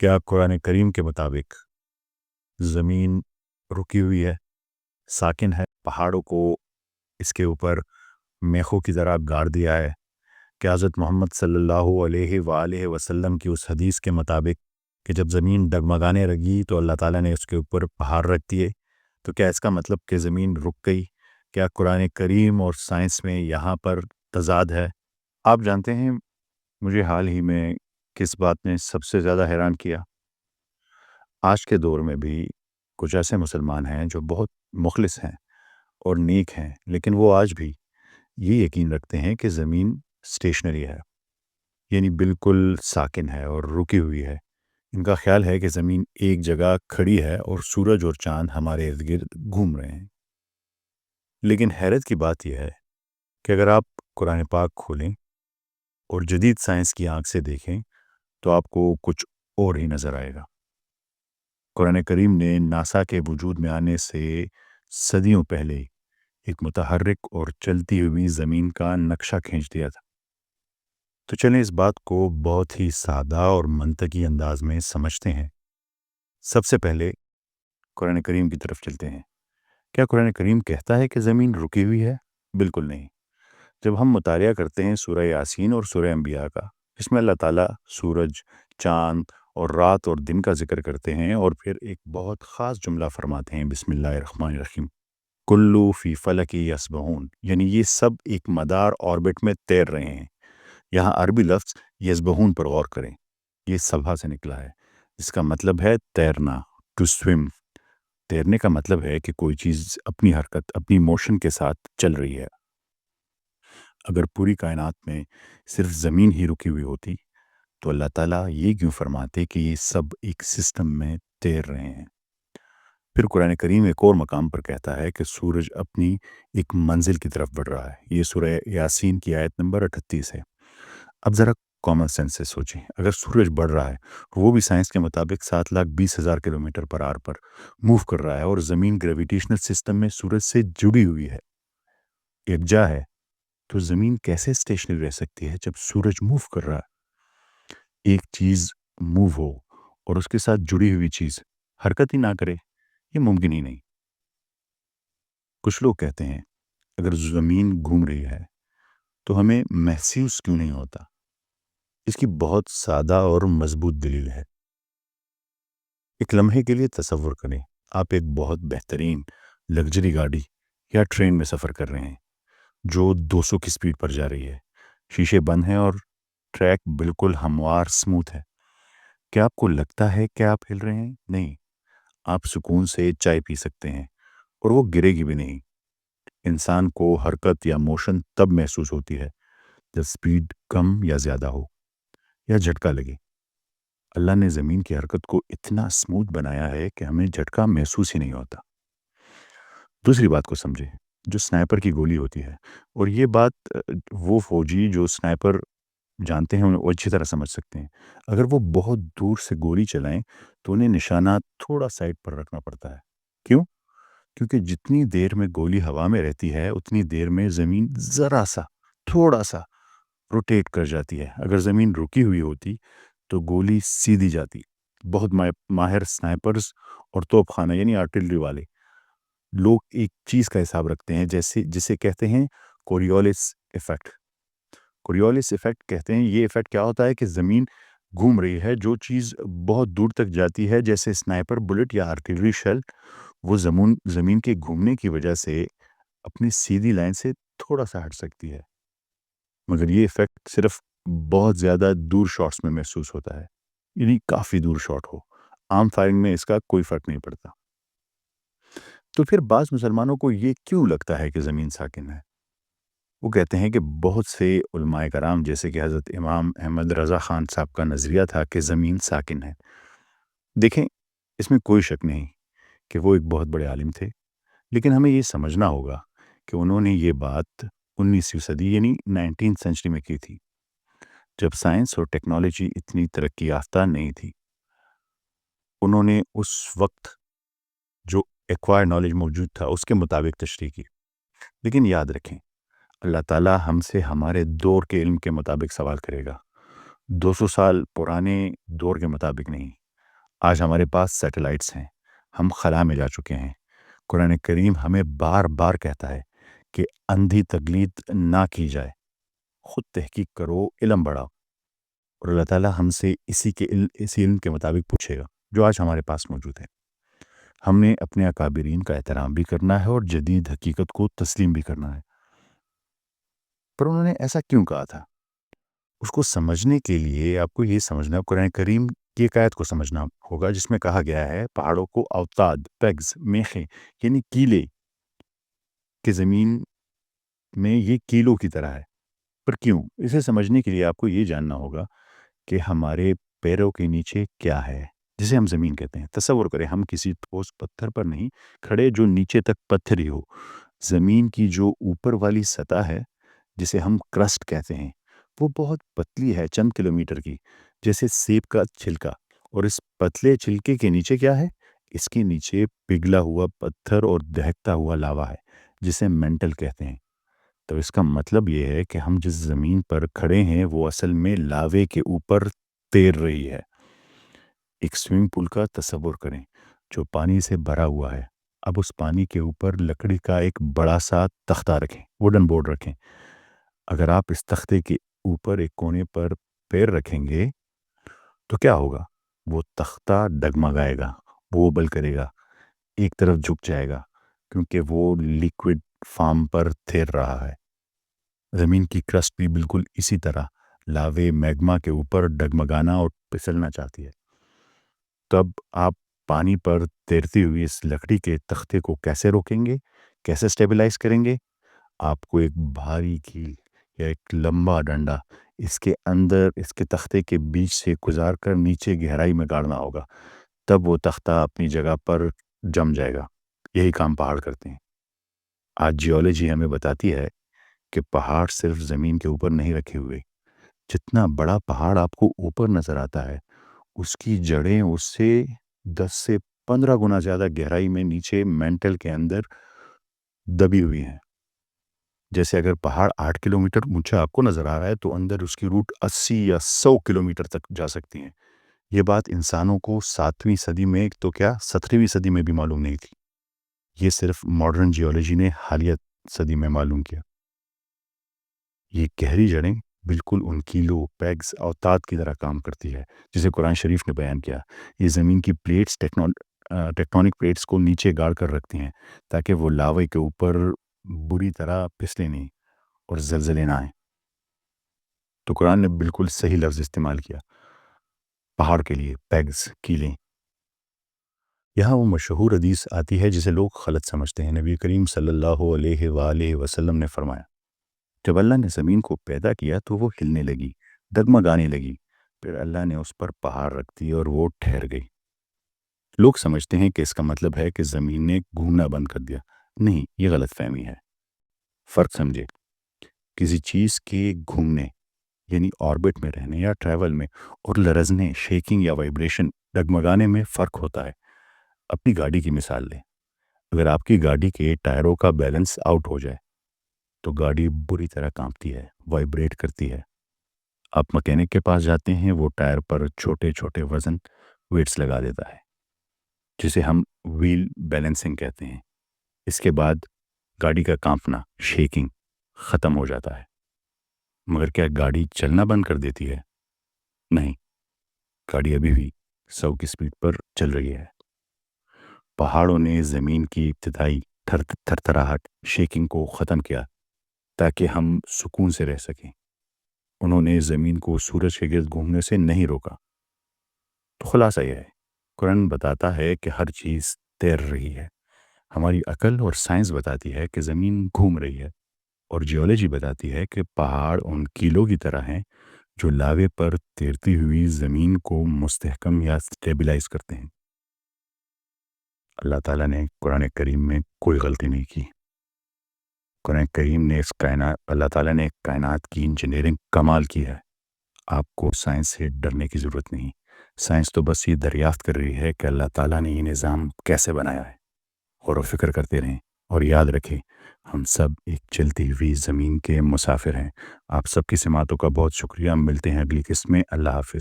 کیا قرآن کریم کے مطابق زمین رکی ہوئی ہے، ساکن ہے، پہاڑوں کو اس کے اوپر میخوں کی طرح گاڑ دیا ہے؟ کہ حضرت محمد صلی اللہ علیہ وآلہ وسلم کی اس حدیث کے مطابق کہ جب زمین ڈگمگانے لگی تو اللہ تعالیٰ نے اس کے اوپر پہاڑ رکھ دیے، تو کیا اس کا مطلب کہ زمین رک گئی؟ کیا قرآن کریم اور سائنس میں یہاں پر تضاد ہے؟ آپ جانتے ہیں مجھے حال ہی میں کس بات نے سب سے زیادہ حیران کیا؟ آج کے دور میں بھی کچھ ایسے مسلمان ہیں جو بہت مخلص ہیں اور نیک ہیں، لیکن وہ آج بھی یہ یقین رکھتے ہیں کہ زمین اسٹیشنری ہے، یعنی بالکل ساکن ہے اور رکی ہوئی ہے۔ ان کا خیال ہے کہ زمین ایک جگہ کھڑی ہے اور سورج اور چاند ہمارے ارد گرد گھوم رہے ہیں۔ لیکن حیرت کی بات یہ ہے کہ اگر آپ قرآن پاک کھولیں اور جدید سائنس کی آنکھ سے دیکھیں تو آپ کو کچھ اور ہی نظر آئے گا۔ قرآن کریم نے ناسا کے وجود میں آنے سے صدیوں پہلے ایک متحرک اور چلتی ہوئی زمین کا نقشہ کھینچ دیا تھا۔ تو چلیں اس بات کو بہت ہی سادہ اور منطقی انداز میں سمجھتے ہیں۔ سب سے پہلے قرآن کریم کی طرف چلتے ہیں۔ کیا قرآن کریم کہتا ہے کہ زمین رکی ہوئی ہے؟ بالکل نہیں۔ جب ہم مطالعہ کرتے ہیں سورہ یاسین اور سورہ انبیاء کا، اس میں اللہ تعالیٰ سورج، چاند اور رات اور دن کا ذکر کرتے ہیں اور پھر ایک بہت خاص جملہ فرماتے ہیں، بسم اللہ الرحمن الرحیم، کلو فی فلک یسبحون، یعنی یہ سب ایک مدار آربٹ میں تیر رہے ہیں۔ یہاں عربی لفظ یسبحون پر غور کریں، یہ سبھا سے نکلا ہے، جس کا مطلب ہے تیرنا، ٹو سویم۔ تیرنے کا مطلب ہے کہ کوئی چیز اپنی حرکت، اپنی موشن کے ساتھ چل رہی ہے۔ اگر پوری کائنات میں صرف زمین ہی رکی ہوئی ہوتی تو اللہ تعالیٰ یہ کیوں فرماتے کہ یہ سب ایک سسٹم میں تیر رہے ہیں؟ پھر قرآن کریم ایک اور مقام پر کہتا ہے کہ سورج اپنی ایک منزل کی طرف بڑھ رہا ہے۔ یہ سورہ یاسین کی آیت نمبر 38 ہے۔ اب ذرا کامن سینس سے سوچیں، اگر سورج بڑھ رہا ہے، وہ بھی سائنس کے مطابق 7,20,000 کلومیٹر پر آر پر موو کر رہا ہے، اور زمین گریویٹیشنل سسٹم میں سورج سے جڑی ہوئی ہے، یکجا ہے، تو زمین کیسے اسٹیشنری رہ سکتی ہے جب سورج موو کر رہا ہے؟ ایک چیز موو ہو اور اس کے ساتھ جڑی ہوئی چیز حرکت ہی نہ کرے، یہ ممکن ہی نہیں۔ کچھ لوگ کہتے ہیں اگر زمین گھوم رہی ہے تو ہمیں محسوس کیوں نہیں ہوتا؟ اس کی بہت سادہ اور مضبوط دلیل ہے۔ ایک لمحے کے لیے تصور کریں، آپ ایک بہت بہترین لگژری گاڑی یا ٹرین میں سفر کر رہے ہیں جو 200 کی سپیڈ پر جا رہی ہے، شیشے بند ہیں اور ٹریک بالکل ہموار سموتھ ہے۔ کیا آپ کو لگتا ہے کہ آپ ہل رہے ہیں؟ نہیں، آپ سکون سے چائے پی سکتے ہیں اور وہ گرے گی بھی نہیں۔ انسان کو حرکت یا موشن تب محسوس ہوتی ہے جب سپیڈ کم یا زیادہ ہو یا جھٹکا لگے۔ اللہ نے زمین کی حرکت کو اتنا سموتھ بنایا ہے کہ ہمیں جھٹکا محسوس ہی نہیں ہوتا۔ دوسری بات کو سمجھیں، جو سنائپر کی گولی ہوتی ہے، اور یہ بات وہ فوجی جو سنائپر جانتے ہیں وہ اچھی طرح سمجھ سکتے ہیں، اگر وہ بہت دور سے گولی چلائیں تو انہیں نشانہ تھوڑا سائڈ پر رکھنا پڑتا ہے۔ کیوں؟ کیونکہ جتنی دیر میں گولی ہوا میں رہتی ہے اتنی دیر میں زمین ذرا سا، تھوڑا سا روٹیٹ کر جاتی ہے۔ اگر زمین رکی ہوئی ہوتی تو گولی سیدھی جاتی۔ بہت ماہر سنائپرز اور توپ خانہ یعنی آرٹلری والے لوگ ایک چیز کا حساب رکھتے ہیں جسے کہتے ہیں کوریولیس ایفیکٹ۔ کوریولیس ایفیکٹ کہتے ہیں، یہ ایفیکٹ کیا ہوتا ہے کہ زمین گھوم رہی ہے، جو چیز بہت دور تک جاتی ہے جیسے سنائپر بلٹ یا آرٹلری شیل، وہ زمین کے گھومنے کی وجہ سے اپنی سیدھی لائن سے تھوڑا سا ہٹ سکتی ہے، مگر یہ ایفیکٹ صرف بہت زیادہ دور شاٹس میں محسوس ہوتا ہے، یعنی کافی دور شاٹ ہو۔ عام فائرنگ میں اس کا کوئی فرق نہیں پڑتا۔ تو پھر بعض مسلمانوں کو یہ کیوں لگتا ہے کہ زمین ساکن ہے؟ وہ کہتے ہیں کہ بہت سے علماء کرام جیسے کہ حضرت امام احمد رضا خان صاحب کا نظریہ تھا کہ زمین ساکن ہے۔ دیکھیں، اس میں کوئی شک نہیں کہ وہ ایک بہت بڑے عالم تھے، لیکن ہمیں یہ سمجھنا ہوگا کہ انہوں نے یہ بات 19ویں صدی یعنی 19 سینچری میں کی تھی، جب سائنس اور ٹیکنالوجی اتنی ترقی یافتہ نہیں تھی۔ انہوں نے اس وقت جو ایکوائر نالج موجود تھا اس کے مطابق تشریح کی، لیکن یاد رکھیں اللہ تعالیٰ ہم سے ہمارے دور کے علم کے مطابق سوال کرے گا، 200 سال پرانے دور کے مطابق نہیں۔ آج ہمارے پاس سیٹلائٹس ہیں، ہم خلا میں جا چکے ہیں۔ قرآن کریم ہمیں بار بار کہتا ہے کہ اندھی تقلید نہ کی جائے، خود تحقیق کرو، علم بڑھاؤ، اور اللہ تعالیٰ ہم سے اسی علم کے مطابق پوچھے گا جو آج ہمارے پاس موجود ہے۔ ہم نے اپنے اکابرین کا احترام بھی کرنا ہے اور جدید حقیقت کو تسلیم بھی کرنا ہے۔ پر انہوں نے ایسا کیوں کہا تھا؟ اس کو سمجھنے کے لیے آپ کو یہ سمجھنا، قرآن کریم کی ایک آیت کو سمجھنا ہوگا جس میں کہا گیا ہے پہاڑوں کو اوتاد، پیگز، میخیں یعنی کیلے، کہ زمین میں یہ کیلوں کی طرح ہے۔ پر کیوں؟ اسے سمجھنے کے لیے آپ کو یہ جاننا ہوگا کہ ہمارے پیروں کے نیچے کیا ہے جسے ہم زمین کہتے ہیں۔ تصور کریں ہم کسی ٹھوس پتھر پر نہیں کھڑے جو نیچے تک پتھر ہی ہو۔ زمین کی جو اوپر والی سطح ہے جسے ہم کرسٹ کہتے ہیں وہ بہت پتلی ہے، چند کلومیٹر کی، جیسے سیب کا چھلکا۔ اور اس پتلے چھلکے کے نیچے کیا ہے؟ اس کے نیچے پگھلا ہوا پتھر اور دہکتا ہوا لاوا ہے جسے مینٹل کہتے ہیں۔ تو اس کا مطلب یہ ہے کہ ہم جس زمین پر کھڑے ہیں وہ اصل میں لاوے کے اوپر تیر رہی ہے۔ ایک سوئمنگ پول کا تصور کریں جو پانی سے بھرا ہوا ہے۔ اب اس پانی کے اوپر لکڑی کا ایک بڑا سا تختہ رکھیں، ووڈن بورڈ رکھیں۔ اگر آپ اس تختے کے اوپر ایک کونے پر پیر رکھیں گے تو کیا ہوگا؟ وہ تختہ ڈگمگائے گا، ووبل کرے گا، ایک طرف جھک جائے گا، کیونکہ وہ لیکوڈ فارم پر تیر رہا ہے۔ زمین کی کرسٹ بھی بالکل اسی طرح لاوے میگما کے اوپر ڈگمگانا اور پھسلنا چاہتی ہے۔ تب آپ پانی پر تیرتی ہوئی اس لکڑی کے تختے کو کیسے روکیں گے، کیسے سٹیبلائز کریں گے؟ آپ کو ایک بھاری کیل یا ایک لمبا ڈنڈا اس کے اندر، اس کے تختے کے بیچ سے گزار کر نیچے گہرائی میں گاڑنا ہوگا، تب وہ تختہ اپنی جگہ پر جم جائے گا۔ یہی کام پہاڑ کرتے ہیں۔ آج جیولوجی ہمیں بتاتی ہے کہ پہاڑ صرف زمین کے اوپر نہیں رکھے ہوئے۔ جتنا بڑا پہاڑ آپ کو اوپر نظر آتا ہے اس کی جڑیں اس سے 10 سے 15 گنا زیادہ گہرائی میں نیچے مینٹل کے اندر دبی ہوئی ہیں۔ جیسے اگر پہاڑ 8 کلومیٹر اونچا آپ کو نظر آ رہا ہے تو اندر اس کی روٹ 80 یا 100 کلومیٹر تک جا سکتی ہیں۔ یہ بات انسانوں کو 7ویں صدی میں تو کیا 17ویں صدی میں بھی معلوم نہیں تھی۔ یہ صرف ماڈرن جیولوجی نے حالیہ صدی میں معلوم کیا۔ یہ گہری جڑیں بالکل ان کیلو، پیگز، اوتاد کی طرح کام کرتی ہے جسے قرآن شریف نے بیان کیا۔ یہ زمین کی پلیٹس، ٹیکٹونک پلیٹس کو نیچے گاڑ کر رکھتی ہیں تاکہ وہ لاوے کے اوپر بری طرح پھسلے نہیں اور زلزلے نہ آئیں۔ تو قرآن نے بالکل صحیح لفظ استعمال کیا پہاڑ کے لیے، پیگز، کیلیں۔ یہاں وہ مشہور حدیث آتی ہے جسے لوگ غلط سمجھتے ہیں۔ نبی کریم صلی اللہ علیہ وآلہ وسلم نے فرمایا، جب اللہ نے زمین کو پیدا کیا تو وہ ہلنے لگی، ڈگمگانے لگی، پھر اللہ نے اس پر پہاڑ رکھ دی اور وہ ٹھہر گئی۔ لوگ سمجھتے ہیں کہ اس کا مطلب ہے کہ زمین نے گھومنا بند کر دیا۔ نہیں، یہ غلط فہمی ہے۔ فرق سمجھے، کسی چیز کے گھومنے یعنی آربٹ میں رہنے یا ٹریول میں اور لرزنے، شیکنگ یا وائبریشن، ڈگمگانے میں فرق ہوتا ہے۔ اپنی گاڑی کی مثال لیں۔ اگر آپ کی گاڑی کے ٹائروں کا بیلنس آؤٹ ہو جائے تو گاڑی بری طرح کانپتی ہے، وائبریٹ کرتی ہے۔ آپ مکینک کے پاس جاتے ہیں، وہ ٹائر پر چھوٹے چھوٹے وزن ویٹس لگا دیتا ہے جسے ہم وہیل بیلنسنگ کہتے ہیں۔ اس کے بعد گاڑی کا کانپنا، شیکنگ ختم ہو جاتا ہے۔ مگر کیا گاڑی چلنا بند کر دیتی ہے؟ نہیں، گاڑی ابھی بھی 100 کی سپیڈ پر چل رہی ہے۔ پہاڑوں نے زمین کی ابتدائی تھرتھراہٹ، شیکنگ کو ختم کیا تاکہ ہم سکون سے رہ سکیں۔ انہوں نے زمین کو سورج کے گرد گھومنے سے نہیں روکا۔ تو خلاصہ یہ ہے، قرآن بتاتا ہے کہ ہر چیز تیر رہی ہے۔ ہماری عقل اور سائنس بتاتی ہے کہ زمین گھوم رہی ہے، اور جیولوجی بتاتی ہے کہ پہاڑ ان کیلوں کی طرح ہیں جو لاوے پر تیرتی ہوئی زمین کو مستحکم یا سٹیبلائز کرتے ہیں۔ اللہ تعالیٰ نے قرآن کریم میں کوئی غلطی نہیں کی۔ قرآن کریم نے اللہ تعالیٰ نے کائنات کی انجینئرنگ کمال کی ہے۔ آپ کو سائنس سے ڈرنے کی ضرورت نہیں۔ سائنس تو بس یہ دریافت کر رہی ہے کہ اللہ تعالیٰ نے یہ نظام کیسے بنایا ہے۔ غور و فکر کرتے رہیں اور یاد رکھیں، ہم سب ایک چلتی ہوئی زمین کے مسافر ہیں۔ آپ سب کی سماعتوں کا بہت شکریہ۔ ملتے ہیں اگلی قسط میں۔ اللہ حافظ۔